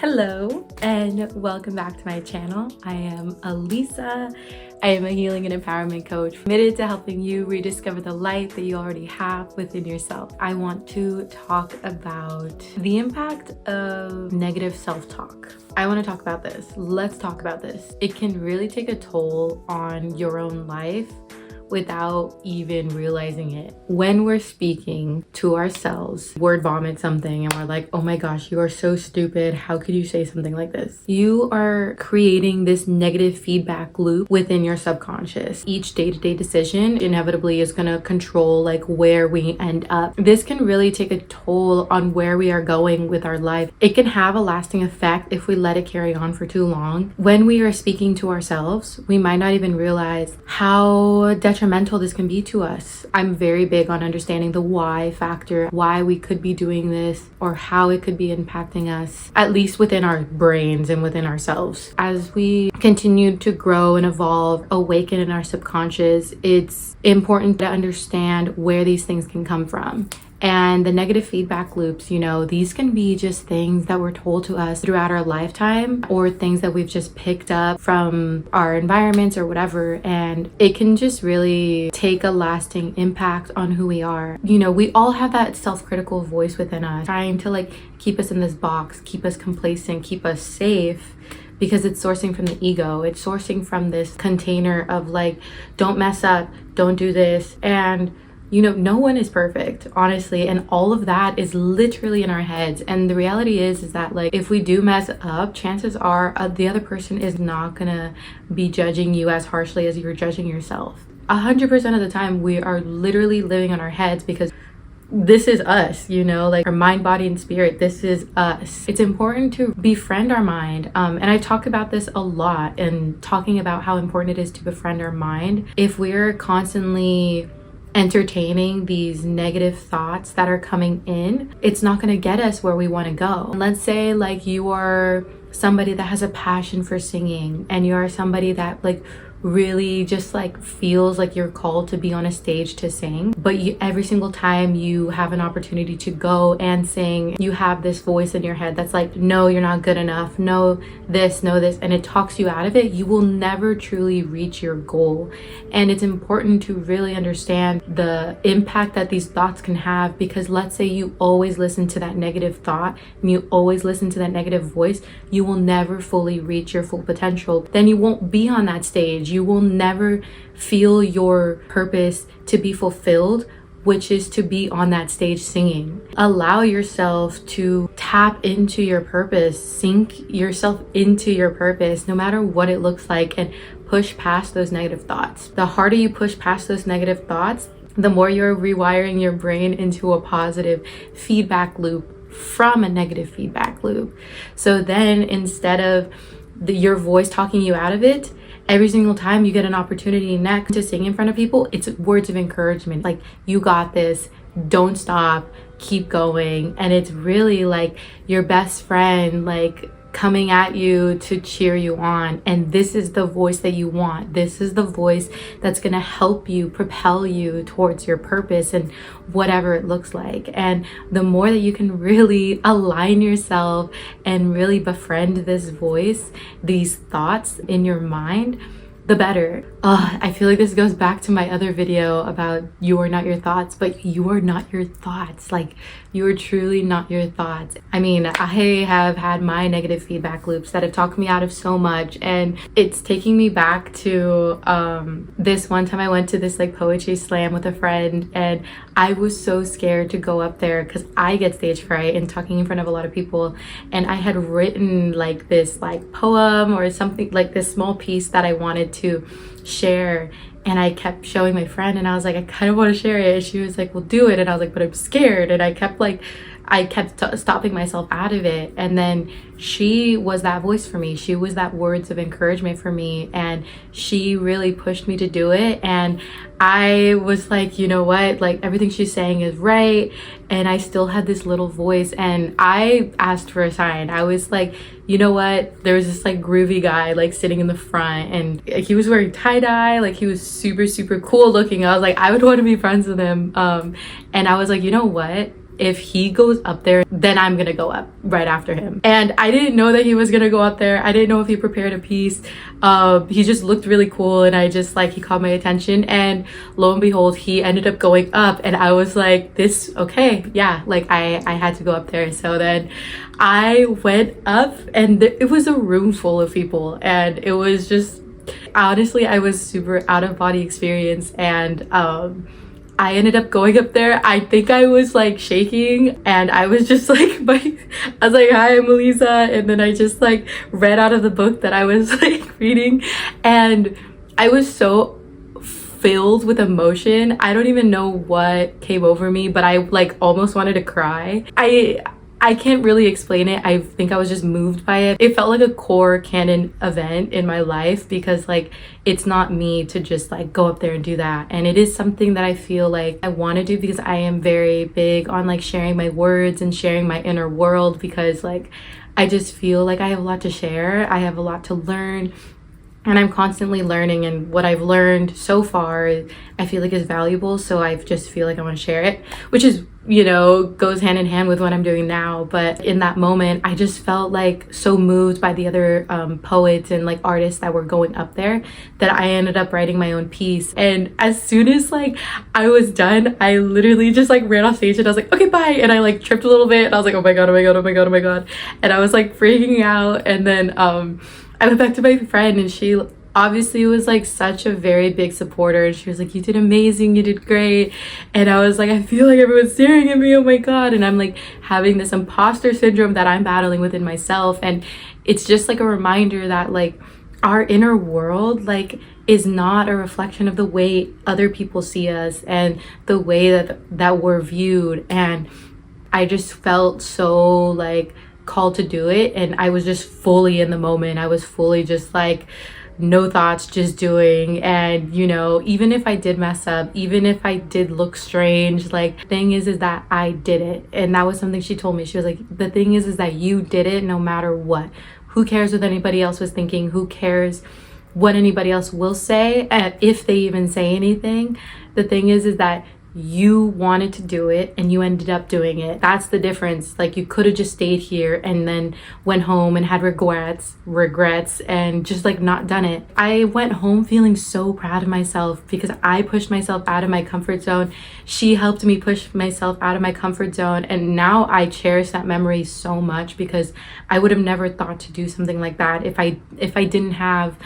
Hello and welcome back to my channel. I am Alisa. I am a healing and empowerment coach committed to helping you rediscover the light that you already have within yourself. I want to talk about the impact of negative self-talk. I want to talk about this. Let's talk about this. It can really take a toll on your own life without even realizing it. When we're speaking to ourselves, word vomit something and we're like, oh my gosh, you are so stupid. How could you say something like this? You are creating this negative feedback loop within your subconscious. Each day-to-day decision inevitably is going to control like where we end up. This can really take a toll on where we are going with our life. It can have a lasting effect if we let it carry on for too long. When we are speaking to ourselves, we might not even realize how detrimental this can be to us. I'm very big on understanding the why factor, why we could be doing this or how it could be impacting us, at least within our brains and within ourselves. As we continue to grow and evolve, awaken in our subconscious, it's important to understand where these things can come from. And the negative feedback loops, these can be just things that were told to us throughout our lifetime or things that we've just picked up from our environments or whatever. And it can just really take a lasting impact on who we are. We all have that self-critical voice within us trying to keep us in this box, keep us complacent, keep us safe. Because it's sourcing from the ego. It's sourcing from this container of don't mess up, don't do this. And no one is perfect, honestly, and all of that is literally in our heads. And the reality is that if we do mess up, chances are the other person is not gonna be judging you as harshly as you're judging yourself. 100% of the time, we are literally living in our heads because this is us, our mind, body, and spirit. This is us. It's important to befriend our mind. And I talk about this a lot and talking about how important it is to befriend our mind. If we're constantly entertaining these negative thoughts that are coming in, it's not going to get us where we want to go. Let's say you are somebody that has a passion for singing and you are somebody that really just feels like you're called to be on a stage to sing, but every single time you have an opportunity to go and sing, you have this voice in your head that's no, you're not good enough, no this, and it talks you out of it. You will never truly reach your goal. And it's important to really understand the impact that these thoughts can have, because let's say you always listen to that negative thought and you always listen to that negative voice, you will never fully reach your full potential. Then you won't be on that stage. You will never feel your purpose to be fulfilled, which is to be on that stage singing. Allow yourself to tap into your purpose, sink yourself into your purpose, no matter what it looks like, and push past those negative thoughts. The harder you push past those negative thoughts, the more you're rewiring your brain into a positive feedback loop from a negative feedback loop. So then instead of your voice talking you out of it, every single time you get an opportunity next to sing in front of people, it's words of encouragement. You got this, don't stop, keep going. And it's really your best friend, coming at you to cheer you on. And this is the voice that you want. This is the voice that's going to help you propel you towards your purpose and whatever it looks like. And the more that you can really align yourself and really befriend this voice, these thoughts in your mind, the better. I feel like this goes back to my other video about you are not your thoughts, but you are not your thoughts. You are truly not your thoughts. I mean, I have had my negative feedback loops that have talked me out of so much, and it's taking me back to this one time I went to this poetry slam with a friend, and I was so scared to go up there because I get stage fright and talking in front of a lot of people. And I had written this poem or something, this small piece that I wanted to share, and I kept showing my friend, and I was I kind of want to share it, and she was well, do it. And I was but I'm scared, and I kept stopping myself out of it. And then she was that voice for me. She was that words of encouragement for me, and she really pushed me to do it. And I was you know what, everything she's saying is right. And I still had this little voice, and I asked for a sign. I was you know what, there was this groovy guy sitting in the front, and he was wearing tie-dye, he was super cool looking. I was I would want to be friends with him. And I was you know what, if he goes up there, then I'm gonna go up right after him. And I didn't know that he was gonna go up there. I didn't know if he prepared a piece. He just looked really cool, and I just like, he caught my attention, and lo and behold, he ended up going up, and I was like, this, okay, yeah, like I had to go up there. So then I went up, and it was a room full of people, and it was just, honestly, I was super out of body experience. And I ended up going up there. I think I was like shaking, and I was just like, I was like, hi, I'm Elisa. And then I just like read out of the book that I was like reading, and I was so filled with emotion. I don't even know what came over me, but I like almost wanted to cry. I can't really explain it. I think I was just moved by it. It felt like a core canon event in my life, because like, it's not me to just like go up there and do that. And it is something that I feel like I want to do, because I am very big on like sharing my words and sharing my inner world, because like, I just feel like I have a lot to share. I have a lot to learn, and I'm constantly learning, and what I've learned so far I feel like is valuable. So I just feel like I want to share it, which is, you know, goes hand in hand with what I'm doing now. But in that moment, I just felt like so moved by the other poets and like artists that were going up there, that I ended up writing my own piece. And as soon as like I was done, I literally just like ran off stage, and I was like, okay, bye. And I like tripped a little bit, and I was like, oh my god, oh my god, oh my god, oh my god. And I was like freaking out. And then I went back to my friend, and she obviously was like such a very big supporter, and she was like, you did amazing, you did great. And I was like, I feel like everyone's staring at me, oh my god. And I'm like having this imposter syndrome that I'm battling within myself. And it's just like a reminder that like our inner world like is not a reflection of the way other people see us and the way that we're viewed. And I just felt so like called to do it, and I was just fully in the moment. I was fully just like, no thoughts, just doing. And you know, even if I did mess up, even if I did look strange, like the thing is that I did it. And that was something she told me. She was like, the thing is that you did it no matter what. Who cares what anybody else was thinking? Who cares what anybody else will say, and if they even say anything? The thing is that you wanted to do it, and you ended up doing it. That's the difference. Like, you could have just stayed here and then went home and had regrets and just like not done it. I went home feeling so proud of myself, because I pushed myself out of my comfort zone. She helped me push myself out of my comfort zone, and now I cherish that memory so much, because I would have never thought to do something like that if I didn't have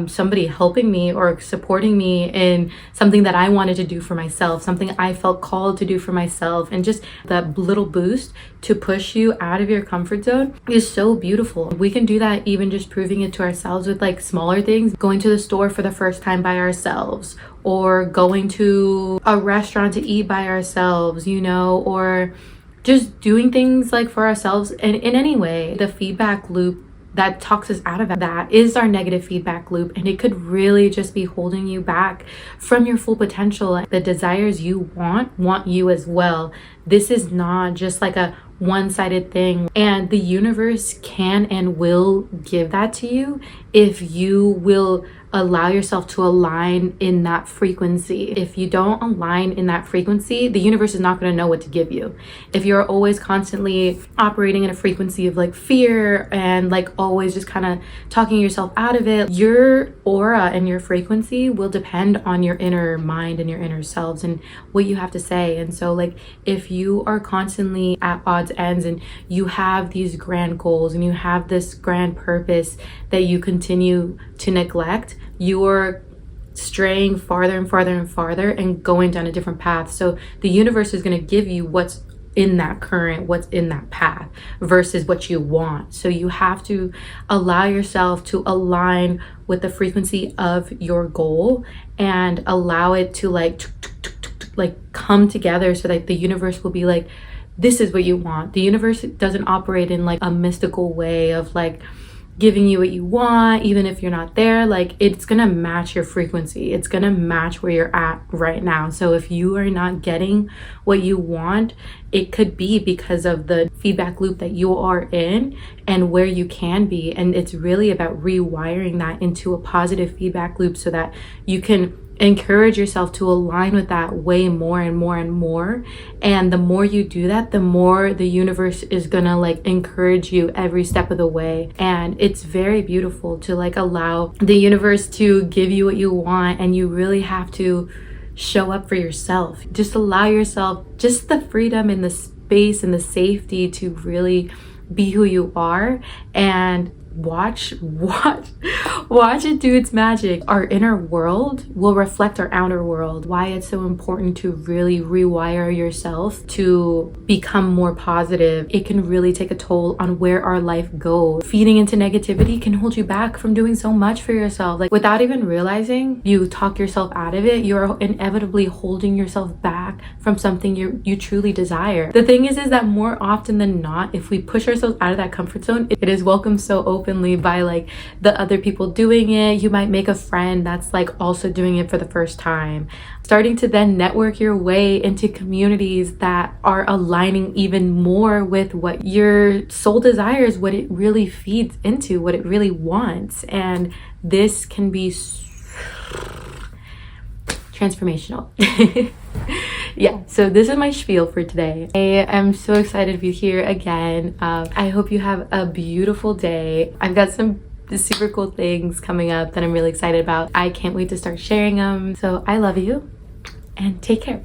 somebody helping me or supporting me in something that I wanted to do for myself, something I felt called to do for myself. And just that little boost to push you out of your comfort zone is so beautiful. We can do that even just proving it to ourselves with like smaller things, going to the store for the first time by ourselves, or going to a restaurant to eat by ourselves, you know, or just doing things like for ourselves. And in any way, the feedback loop that talks us out of that is our negative feedback loop, and it could really just be holding you back from your full potential. The desires you want you as well. This is not just like a one-sided thing, and the universe can and will give that to you if you will allow yourself to align in that frequency. If you don't align in that frequency, the universe is not going to know what to give you. If you're always constantly operating in a frequency of like fear and like always just kind of talking yourself out of it, your aura and your frequency will depend on your inner mind and your inner selves and what you have to say. And so like, if you are constantly at odds ends and you have these grand goals and you have this grand purpose that you continue to neglect, you're straying farther and farther and farther and going down a different path. So the universe is going to give you what's in that current, what's in that path versus what you want. So you have to allow yourself to align with the frequency of your goal and allow it to like come together, so that the universe will be like, this is what you want. The universe doesn't operate in like a mystical way of like giving you what you want, even if you're not there. Like, it's gonna match your frequency. It's gonna match where you're at right now. So if you are not getting what you want, it could be because of the feedback loop that you are in and where you can be. And it's really about rewiring that into a positive feedback loop so that you can encourage yourself to align with that way more and more and more. And the more you do that, the more the universe is gonna like encourage you every step of the way. And it's very beautiful to like allow the universe to give you what you want, and you really have to show up for yourself. Just allow yourself just the freedom and the space and the safety to really be who you are, and watch it do its magic. Our inner world will reflect our outer world. Why it's so important to really rewire yourself to become more positive. It can really take a toll on where our life goes. Feeding into negativity can hold you back from doing so much for yourself. Like, without even realizing, you talk yourself out of it. You're inevitably holding yourself back from something you truly desire. The thing is that more often than not, if we push ourselves out of that comfort zone, it is welcomed so openly by like the other people doing it. You might make a friend that's like also doing it for the first time, starting to then network your way into communities that are aligning even more with what your soul desires, what it really feeds into, what it really wants. And this can be transformational. Yeah, so this is my spiel for today. I am so excited to be here again. I hope you have a beautiful day. I've got some super cool things coming up that I'm really excited about. I can't wait to start sharing them. So I love you and take care.